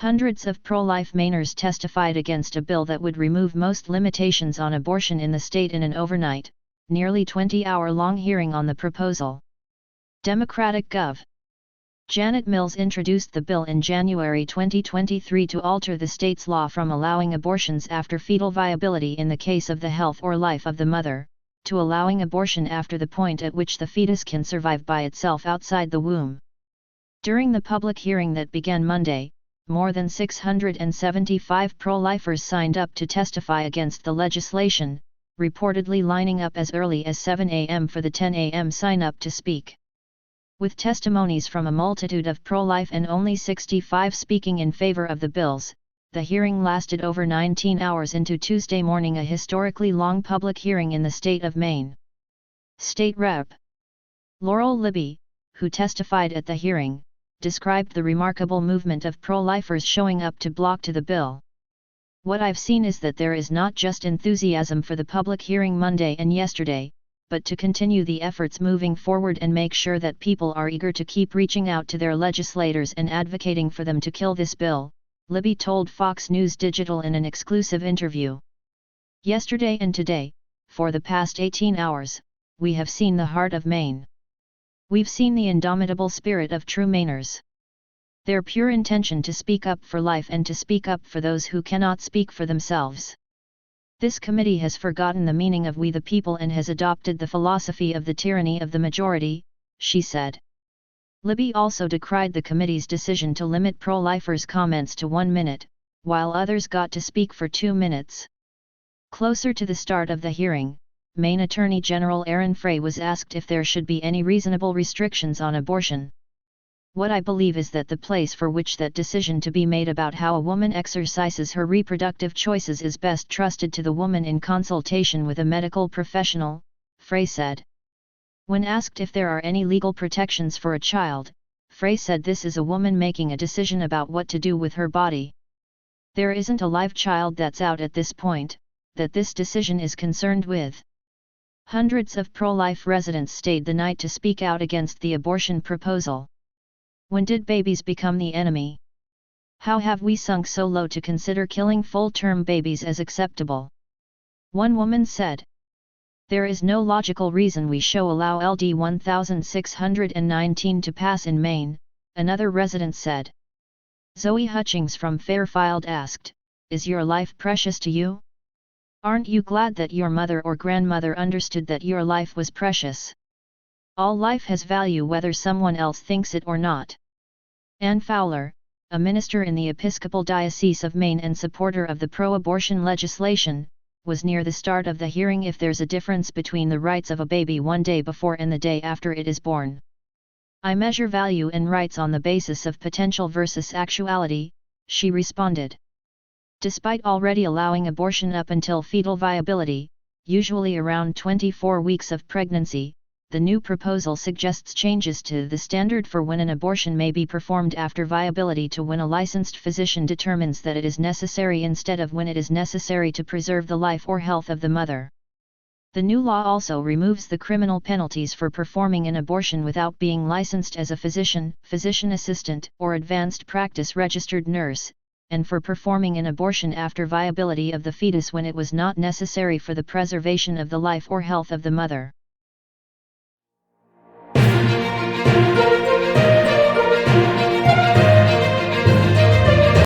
Hundreds of pro-life Mainers testified against a bill that would remove most limitations on abortion in the state in an overnight, nearly 20-hour-long hearing on the proposal. Democratic Gov. Janet Mills introduced the bill in January 2023 to alter the state's law from allowing abortions after fetal viability in the case of the health or life of the mother, to allowing abortion after the point at which the fetus can survive by itself outside the womb. During the public hearing that began Monday, more than 675 pro-lifers signed up to testify against the legislation, reportedly lining up as early as 7 a.m. for the 10 a.m. sign-up to speak. With testimonies from a multitude of pro-life and only 65 speaking in favor of the bills, the hearing lasted over 19 hours into Tuesday morning, a historically long public hearing in the state of Maine. State Rep. Laurel Libby, who testified at the hearing, described the remarkable movement of pro-lifers showing up to block to the bill. What I've seen is that there is not just enthusiasm for the public hearing Monday and yesterday, but to continue the efforts moving forward and make sure that people are eager to keep reaching out to their legislators and advocating for them to kill this bill, Libby told Fox News Digital in an exclusive interview. Yesterday and today, for the past 18 hours, we have seen the heart of Maine. We've seen the indomitable spirit of true Mainers. Their pure intention to speak up for life and to speak up for those who cannot speak for themselves. This committee has forgotten the meaning of we the people and has adopted the philosophy of the tyranny of the majority, she said. Libby also decried the committee's decision to limit pro-lifers' comments to 1 minute, while others got to speak for 2 minutes. Closer to the start of the hearing, Maine Attorney General Aaron Frey was asked if there should be any reasonable restrictions on abortion. What I believe is that the place for which that decision to be made about how a woman exercises her reproductive choices is best trusted to the woman in consultation with a medical professional, Frey said. When asked if there are any legal protections for a child, Frey said this is a woman making a decision about what to do with her body. There isn't a live child that's out at this point, that this decision is concerned with. Hundreds of pro-life residents stayed the night to speak out against the abortion proposal. When did babies become the enemy? How have we sunk so low to consider killing full-term babies as acceptable? One woman said. There is no logical reason we should allow LD 1619 to pass in Maine, another resident said. Zoe Hutchings from Fairfield asked, is your life precious to you? Aren't you glad that your mother or grandmother understood that your life was precious? All life has value whether someone else thinks it or not. Ann Fowler, a minister in the Episcopal Diocese of Maine and supporter of the pro-abortion legislation, was near the start of the hearing. If there's a difference between the rights of a baby one day before and the day after it is born. I measure value and rights on the basis of potential versus actuality, she responded. Despite already allowing abortion up until fetal viability, usually around 24 weeks of pregnancy, the new proposal suggests changes to the standard for when an abortion may be performed after viability to when a licensed physician determines that it is necessary instead of when it is necessary to preserve the life or health of the mother. The new law also removes the criminal penalties for performing an abortion without being licensed as a physician, physician assistant, or advanced practice registered nurse, and for performing an abortion after viability of the fetus when it was not necessary for the preservation of the life or health of the mother.